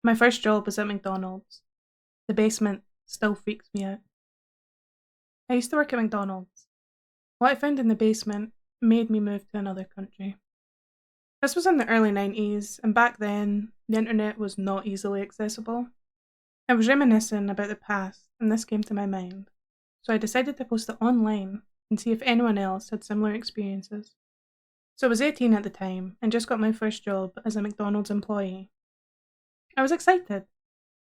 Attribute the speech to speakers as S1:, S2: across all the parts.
S1: My first job was at McDonald's. The basement still freaks me out. I used to work at McDonald's. What I found in the basement made me move to another country. This was in the early 90s, and back then, the internet was not easily accessible. I was reminiscing about the past, and this came to my mind. So I decided to post it online and see if anyone else had similar experiences. So I was 18 at the time and just got my first job as a McDonald's employee. I was excited,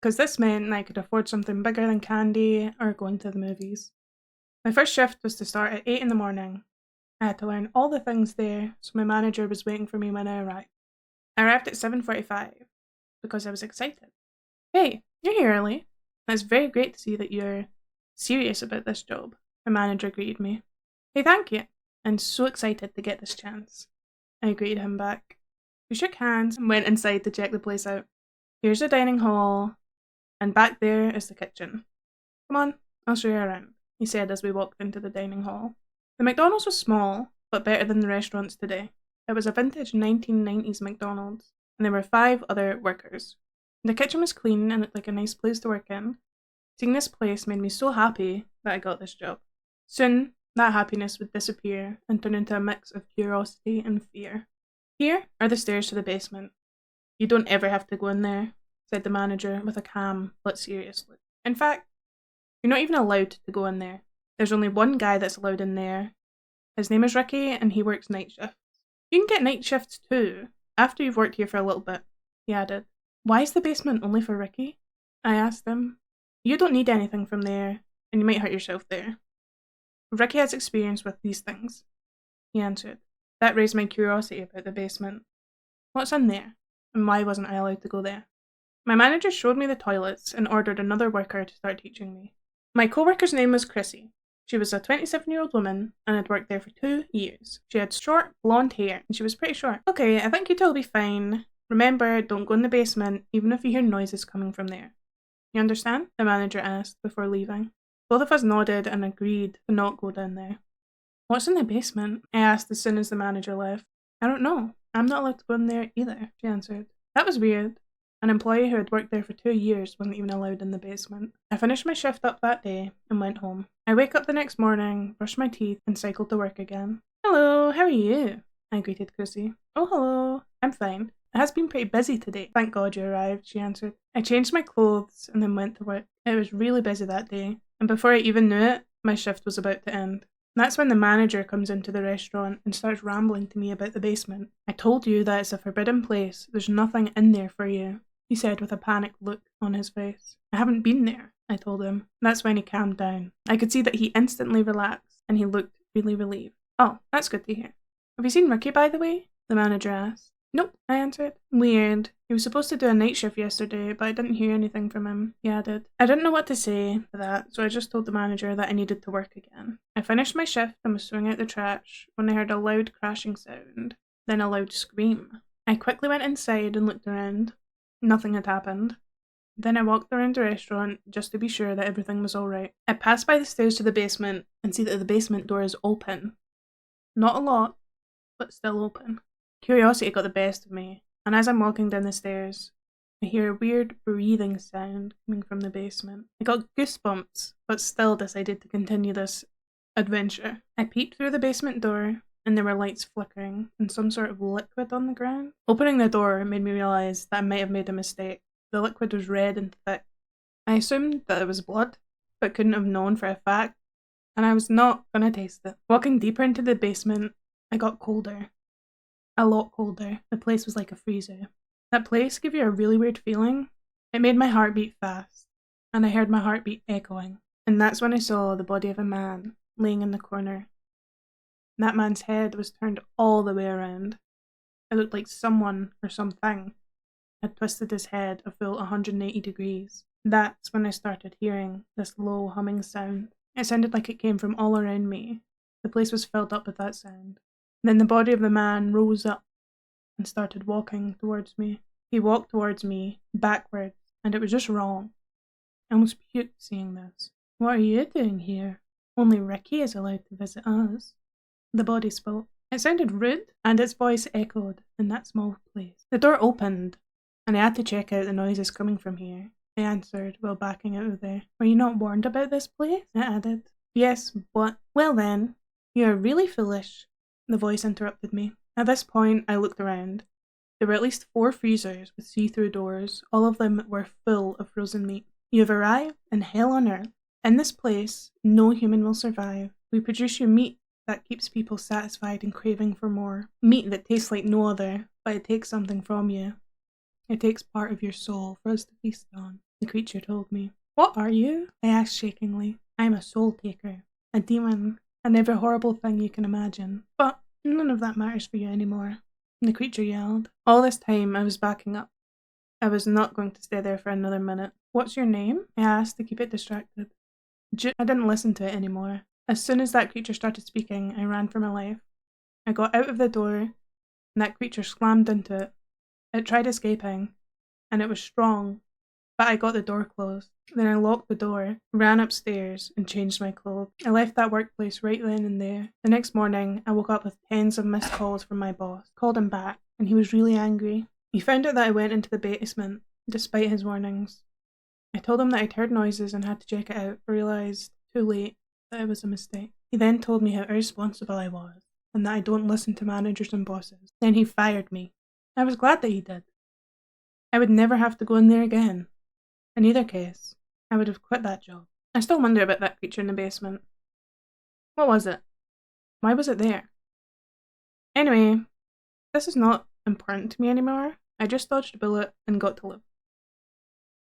S1: because this meant I could afford something bigger than candy or going to the movies. My first shift was to start at 8 in the morning. I had to learn all the things there, so my manager was waiting for me when I arrived. I arrived at 7:45 because I was excited. Hey, you're here early. It's very great to see that you're serious about this job, my manager greeted me. Hey, thank you. I'm so excited to get this chance. I greeted him back. We shook hands and went inside to check the place out. Here's the dining hall, and back there is the kitchen. Come on, I'll show you around, he said as we walked into the dining hall. The McDonald's was small, but better than the restaurants today. It was a vintage 1990s McDonald's, and there were 5 other workers. The kitchen was clean and looked like a nice place to work in. Seeing this place made me so happy that I got this job. Soon, that happiness would disappear and turn into a mix of curiosity and fear. Here are the stairs to the basement. You don't ever have to go in there, said the manager with a calm but serious look. In fact, you're not even allowed to go in there. There's only one guy that's allowed in there. His name is Ricky and he works night shifts. You can get night shifts too, after you've worked here for a little bit, he added. Why is the basement only for Ricky? I asked him. You don't need anything from there, and you might hurt yourself there. Ricky has experience with these things, he answered. That raised my curiosity about the basement. What's in there, and why wasn't I allowed to go there? My manager showed me the toilets and ordered another worker to start teaching me. My co-worker's name was Chrissy. She was a 27-year-old woman and had worked there for 2 years. She had short, blonde hair, and she was pretty short. Okay, I think you two will be fine. Remember, don't go in the basement, even if you hear noises coming from there. You understand? The manager asked before leaving. Both of us nodded and agreed to not go down there. What's in the basement? I asked as soon as the manager left. I don't know. I'm not allowed to go in there either, she answered. That was weird. An employee who had worked there for 2 years wasn't even allowed in the basement. I finished my shift up that day and went home. I wake up the next morning, brush my teeth, and cycled to work again. Hello, how are you? I greeted Chrissy. Oh, hello. I'm fine. It has been pretty busy today. Thank God you arrived, she answered. I changed my clothes and then went to work. It was really busy that day, and before I even knew it, my shift was about to end. That's when the manager comes into the restaurant and starts rambling to me about the basement. I told you that it's a forbidden place. There's nothing in there for you, he said with a panicked look on his face. I haven't been there, I told him. That's when he calmed down. I could see that he instantly relaxed, and he looked really relieved. Oh, that's good to hear. Have you seen Ricky, by the way? The manager asked. Nope, I answered. Weird. He was supposed to do a night shift yesterday, but I didn't hear anything from him, he added. I didn't know what to say to that, so I just told the manager that I needed to work again. I finished my shift and was throwing out the trash when I heard a loud crashing sound, then a loud scream. I quickly went inside and looked around. Nothing had happened. Then I walked around the restaurant just to be sure that everything was alright. I passed by the stairs to the basement and see that the basement door is open. Not a lot, but still open. Curiosity got the best of me, and as I'm walking down the stairs, I hear a weird breathing sound coming from the basement. I got goosebumps, but still decided to continue this adventure. I peeked through the basement door, and there were lights flickering and some sort of liquid on the ground. Opening the door made me realise that I might have made a mistake. The liquid was red and thick. I assumed that it was blood, but couldn't have known for a fact, and I was not gonna taste it. Walking deeper into the basement, I got colder. A lot colder. The place was like a freezer. That place gave you a really weird feeling. It made my heart beat fast, and I heard my heartbeat echoing. And that's when I saw the body of a man laying in the corner. That man's head was turned all the way around. It looked like someone or something had twisted his head a full 180 degrees. That's when I started hearing this low humming sound. It sounded like it came from all around me. The place was filled up with that sound. Then the body of the man rose up and started walking towards me. He walked towards me, backwards, and it was just wrong. I almost puked seeing this. What are you doing here? Only Ricky is allowed to visit us. The body spoke. It sounded rude, and its voice echoed in that small place. The door opened, and I had to check out the noises coming from here, I answered while backing out of there. Were you not warned about this place? I added. Yes, but... Well then, you are really foolish, the voice interrupted me. At this point, I looked around. There were at least 4 freezers with see-through doors. All of them were full of frozen meat. You have arrived in hell on earth. In this place, no human will survive. We produce you meat that keeps people satisfied and craving for more. Meat that tastes like no other, but it takes something from you. It takes part of your soul for us to feast on, the creature told me. What are you? I asked shakingly. I am a soul taker, a demon, and every horrible thing you can imagine. But none of that matters for you anymore, the creature yelled. All this time I was backing up. I was not going to stay there for another minute. What's your name? I asked to keep it distracted. I didn't listen to it anymore. As soon as that creature started speaking, I ran for my life. I got out of the door, and that creature slammed into it. It tried escaping, and it was strong, but I got the door closed. Then I locked the door, ran upstairs, and changed my clothes. I left that workplace right then and there. The next morning, I woke up with tens of missed calls from my boss. Called him back, and he was really angry. He found out that I went into the basement, despite his warnings. I told him that I'd heard noises and had to check it out, but realised, too late, that it was a mistake. He then told me how irresponsible I was, and that I don't listen to managers and bosses. Then he fired me. I was glad that he did. I would never have to go in there again. In either case, I would have quit that job. I still wonder about that creature in the basement. What was it? Why was it there? Anyway, this is not important to me anymore. I just dodged a bullet and got to live.